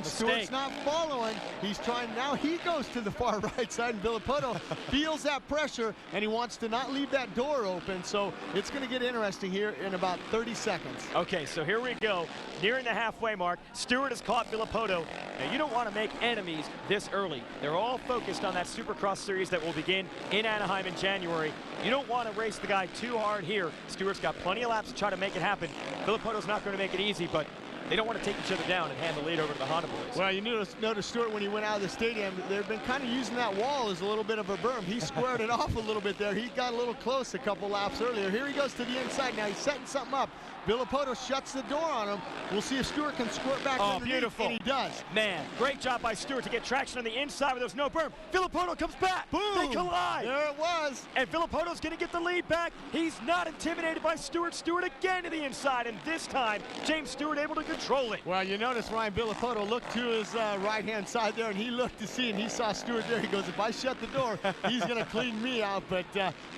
Stewart's not following. He's trying now. He goes to the far right side, and Villapoto feels that pressure, and he wants to not leave that door open. So it's going to get interesting here in about 30 seconds. Okay, so here we go. Nearing the halfway mark. Stewart has caught Villapoto. Now, you don't want to make enemies this early. They're all focused on that Supercross series that will begin in Anaheim in January. You don't want to race the guy too hard here. Stewart's got plenty of laps to try to make it happen. Villapoto's not going to make it easy, but they don't want to take each other down and hand the lead over to the Honda boys. Well, you notice Stewart, when he went out of the stadium, they've been kind of using that wall as a little bit of a berm. He squared it off a little bit there. He got a little close a couple laps earlier. Here he goes to the inside. Now he's setting something up. Villapoto shuts the door on him. We'll see if Stewart can squirt back underneath, beautiful. and he does. Man, great job by Stewart to get traction on the inside where there's no berm. Villapoto comes back. Boom. They collide. There it was. And Villapoto's going to get the lead back. He's not intimidated by Stewart. Stewart again to the inside, and this time, James Stewart able to control it. Well, you notice Ryan Villapoto looked to his right-hand side there, and he looked to see, and he saw Stewart there. He goes, if I shut the door, he's going to clean me out. But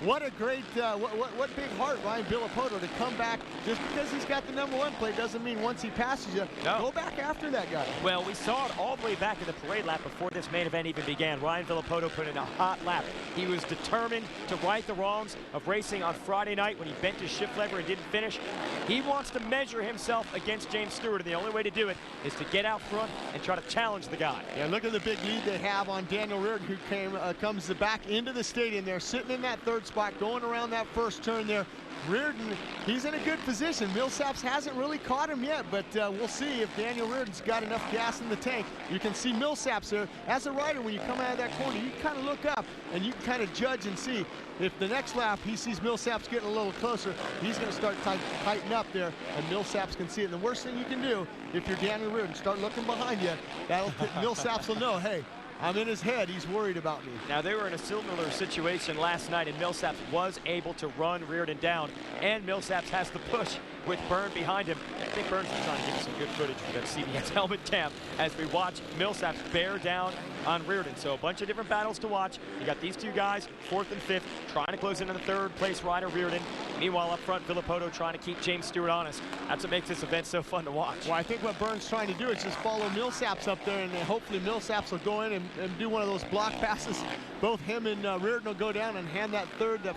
what a great, what big heart Ryan Villapoto to come back. Just because he's got the number one plate doesn't mean once he passes you, go back after that guy. Well, we saw it all the way back in the parade lap before this main event even began. Ryan Villapoto put in a hot lap. He was determined to right the wrongs of racing on Friday night when he bent his shift lever and didn't finish. He wants to measure himself against James Stewart, and the only way to do it is to get out front and try to challenge the guy. Yeah, look at the big lead they have on Daniel Reardon, who comes back into the stadium there, sitting in that third spot, going around that first turn there. Reardon, he's in a good position. Millsaps hasn't really caught him yet, but we'll see if Daniel Reardon's got enough gas in the tank. You can see Millsaps there. As a rider, when you come out of that corner, you kind of look up and you can kind of judge and see if the next lap he sees Millsaps getting a little closer, he's going to start tighten up there, and Millsaps can see it. And the worst thing you can do, if you're Daniel Reardon, start looking behind you. Millsaps will know, hey, I'm in his head. He's worried about me. Now, they were in a similar situation last night, and Millsaps was able to run Reardon down, and Millsaps has the push with Byrne behind him. I think Byrne's trying to give us some good footage for that CBS helmet cam as we watch Millsaps bear down on Reardon. So a bunch of different battles to watch. You got these two guys, fourth and fifth, trying to close in on the third place rider, Reardon. Meanwhile, up front, Villapoto trying to keep James Stewart honest. That's what makes this event so fun to watch. Well, I think what Byrne's trying to do is just follow Millsaps up there, and hopefully Millsaps will go in and do one of those block passes. Both him and Reardon will go down and hand that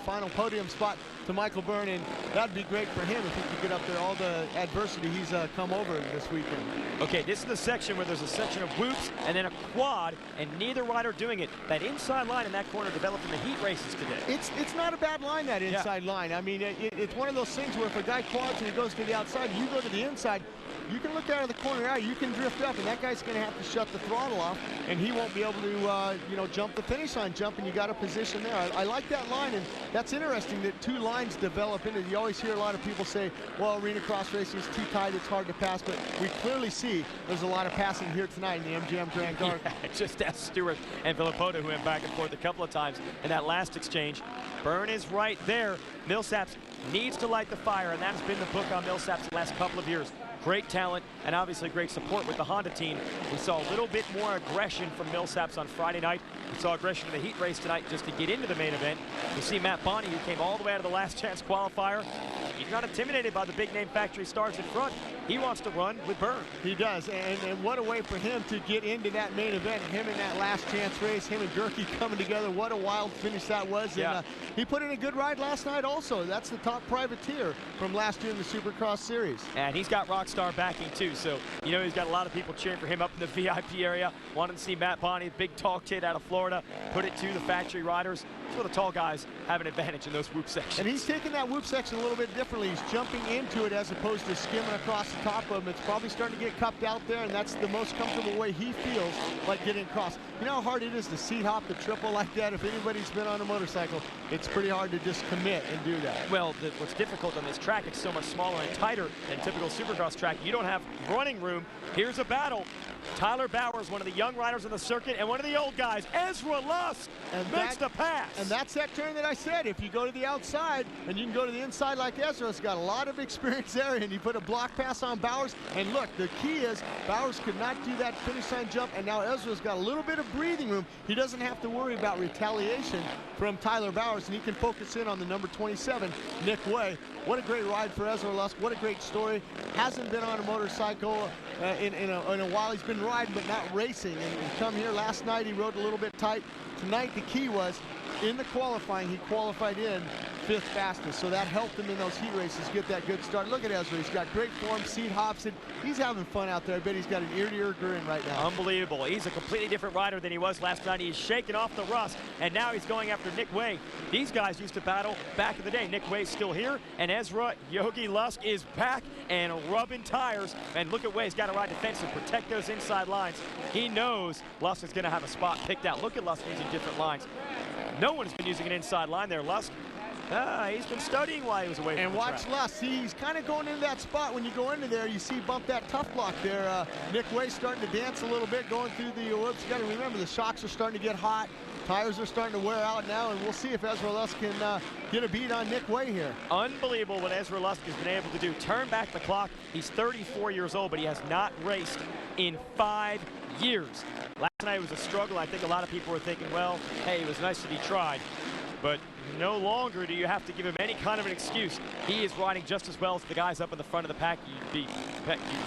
final podium spot to Michael Byrne, and that'd be great for him if he could get up there, all the adversity he's come over this weekend. Okay, this is the section where there's a section of whoops and then a quad, and neither rider doing it. That inside line in that corner developed in the heat races today. It's not a bad line, that inside line. I mean, it's one of those things where if a guy quads and he goes to the outside, you go to the inside, you can look out of the corner eye, you can drift up, and that guy's going to have to shut the throttle off, and he won't be able to, jump the finish line jump, and you got a position there. I like that line, and that's interesting that two lines develop in it. You always hear a lot of people say, well, arena cross racing is too tight, it's hard to pass, but we clearly see there's a lot of passing here tonight in the MGM Grand Garden. Yeah, just as Stewart and Villapoto, who went back and forth a couple of times in that last exchange. Byrne is right there. Millsaps needs to light the fire, and that's been the book on Millsaps the last couple of years. Great talent and obviously great support with the Honda team. We saw a little bit more aggression from Millsaps on Friday night. We saw aggression in the heat race tonight just to get into the main event. You see Matt Bonney, who came all the way out of the last chance qualifier. He's not intimidated by the big name factory stars in front. He wants to run with Byrne. He does, and what a way for him to get into that main event. Him in that last chance race, him and Gerke coming together. What a wild finish that was. Yeah. And he put in a good ride last night also. That's the top privateer from last year in the Supercross series. And he's got Rockstar backing too, so he's got a lot of people cheering for him up in the VIP area. Wanting to see Matt Bonney, big tall kid out of Florida, put it to the factory riders. So the tall guys have an advantage in those whoop sections. And he's taking that whoop section a little bit differently. He's jumping into it as opposed to skimming across the top of him. It's probably starting to get cupped out there, and that's the most comfortable way he feels like getting across. You know how hard it is to seat hop the triple like that? If anybody's been on a motorcycle, it's pretty hard to just commit and do that. Well, what's difficult on this track, it's so much smaller and tighter than typical Supercross track. You don't have running room. Here's a battle. Tyler Bowers, one of the young riders on the circuit, and one of the old guys, Ezra Lusk, makes the pass. And that's that turn that I said. If you go to the outside and you can go to the inside like Ezra's got a lot of experience there, and you put a block pass on on Bowers. And look, the key is Bowers could not do that finish line jump, and now Ezra's got a little bit of breathing room. He doesn't have to worry about retaliation from Tyler Bowers, and he can focus in on the number 27, Nick Way. What a great ride for Ezra Lusk. What a great story. Hasn't been on a motorcycle in a while. He's been riding but not racing, and come here last night he rode a little bit tight. Tonight the key was in the qualifying, he qualified in 5th fastest, so that helped him in those heat races get that good start. Look at Ezra, he's got great form, seat hops, and he's having fun out there. I bet he's got an ear-to-ear grin right now. Unbelievable. He's a completely different rider than he was last night. He's shaking off the rust, and now he's going after Nick Way. These guys used to battle back in the day. Nick Way's still here, and Ezra Yogi Lusk is back and rubbing tires. And look at Way, he's got to ride defensive, protect those inside lines. He knows Lusk is going to have a spot picked out. Look at Lusk using different lines. No one's been using an inside line there. Lusk, he's been studying while he was away from the And watch track. Lusk, see, he's kind of going into that spot. When you go into there, you see bump that tough block there. Nick Way starting to dance a little bit, going through the whoops. You got to remember, the shocks are starting to get hot. Tires are starting to wear out now, and we'll see if Ezra Lusk can get a beat on Nick Way here. Unbelievable what Ezra Lusk has been able to do. Turn back the clock. He's 34 years old, but he has not raced in 5 years. Last night was a struggle. I think a lot of people were thinking, well, hey, it was nice that he tried, but no longer do you have to give him any kind of an excuse. He is riding just as well as the guys up in the front of the pack. You'd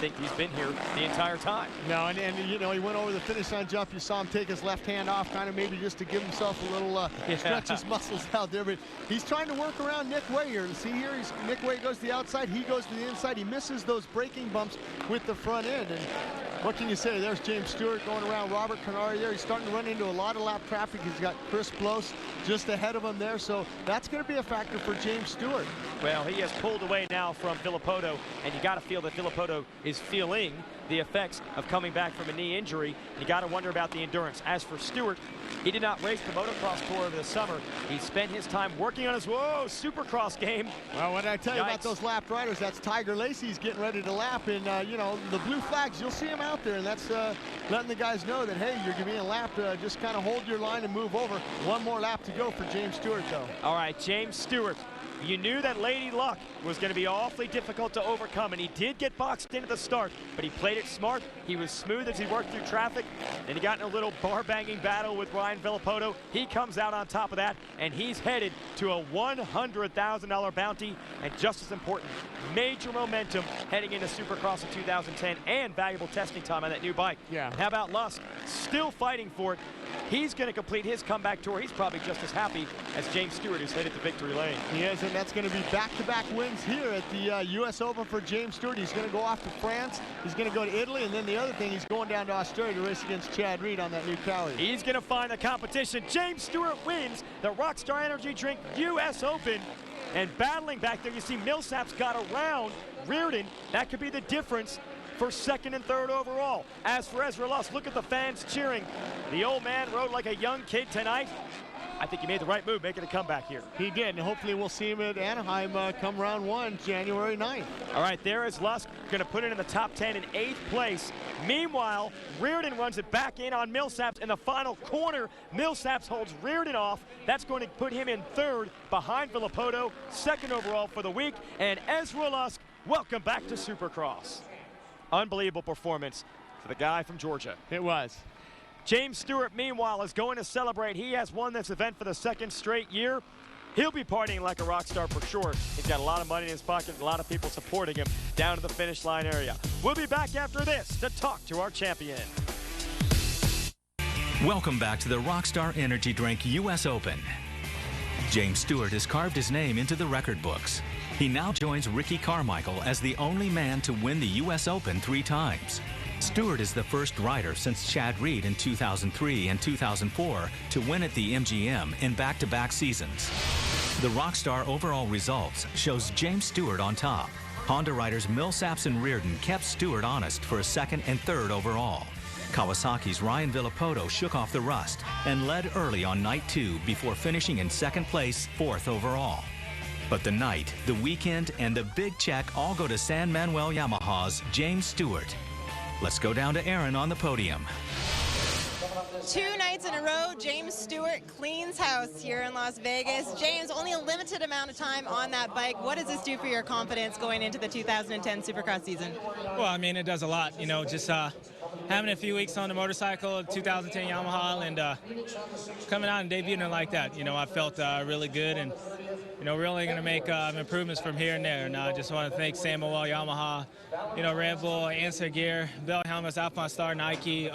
think he's been here the entire time. No, and you know, he went over the finish line jump. You saw him take his left hand off, kind of maybe just to give himself a little stretch his muscles out there. But he's trying to work around Nick Way here. See here, Nick Way goes to the outside, he goes to the inside. He misses those braking bumps with the front end. And what can you say? There's James Stewart going around Robert Canary there. He's starting to run into a lot of lap traffic. He's got Chris Bloss just ahead of him there. So that's going to be a factor for James Stewart. Well, he has pulled away now from Villopoto, and you got to feel that Villopoto is feeling the effects of coming back from a knee injury. You got to wonder about the endurance. As for Stewart, he did not race the motocross tour over the summer. He spent his time working on his Supercross game. Well, what did I tell you about those lapped riders? That's Tiger Lacey's getting ready to lap, and you know, the blue flags, you'll see him out there, and that's letting the guys know that, hey, you're being lapped. Just kind of hold your line and move over. One more lap to go for James Stewart, though. All right, James Stewart. You knew that Lady Luck was going to be awfully difficult to overcome, and he did get boxed into the start, but he played it smart. He was smooth as he worked through traffic, and he got in a little bar-banging battle with Ryan Villopoto. He comes out on top of that, and he's headed to a $100,000 bounty, and just as important, major momentum heading into Supercross in 2010 and valuable testing time on that new bike. Yeah. How about Lusk? Still fighting for it. He's going to complete his comeback tour. He's probably just as happy as James Stewart, who's headed to victory lane. He is, and that's going to be back-to-back wins here at the U.S. Open for James Stewart. He's going to go off to France. He's going to go to Italy, and then the other thing, he's going down to Australia to race against Chad Reed on that new Cowie. He's going to find the competition. James Stewart wins the Rockstar Energy Drink U.S. Open. And battling back there, you see Millsap's got around Reardon. That could be the difference for second and third overall. As for Ezra Lusk, look at the fans cheering. The old man rode like a young kid tonight. I think he made the right move making a comeback here. He did, and hopefully we'll see him at Anaheim come round 1, January 9th. All right, there is Lusk, going to put it in the top 10 in 8th place. Meanwhile, Reardon runs it back in on Millsaps in the final corner. Millsaps holds Reardon off. That's going to put him in third behind Villopoto, second overall for the week. And Ezra Lusk, welcome back to Supercross. Unbelievable performance for the guy from Georgia. It was. James Stewart, meanwhile, is going to celebrate. He has won this event for the second straight year. He'll be partying like a rock star for sure. He's got a lot of money in his pocket, a lot of people supporting him down to the finish line area. We'll be back after this to talk to our champion. Welcome back to the Rockstar Energy Drink U.S. Open. James Stewart has carved his name into the record books. He now joins Ricky Carmichael as the only man to win the U.S. Open 3 times. Stewart is the first rider since Chad Reed in 2003 and 2004 to win at the MGM in back-to-back seasons. The Rockstar overall results shows James Stewart on top. Honda riders Millsaps and Reardon kept Stewart honest for a second and third overall. Kawasaki's Ryan Villopoto shook off the rust and led early on night 2 before finishing in second place, 4th overall. But the night, the weekend, and the big check all go to San Manuel Yamaha's James Stewart. Let's go down to Aaron on the podium. 2 nights in a row, James Stewart cleans house here in Las Vegas. James, only a limited amount of time on that bike. What does this do for your confidence going into the 2010 Supercross season? Well, I mean, it does a lot. You know, just having a few weeks on the motorcycle, 2010 Yamaha, and coming out and debuting it like that, you know, I felt really good, and you know, really going to make improvements from here and there. And I just want to thank Samuel Yamaha, you know, Red Bull, Answer Gear, Bell Helmets, Alpine Star, Nike.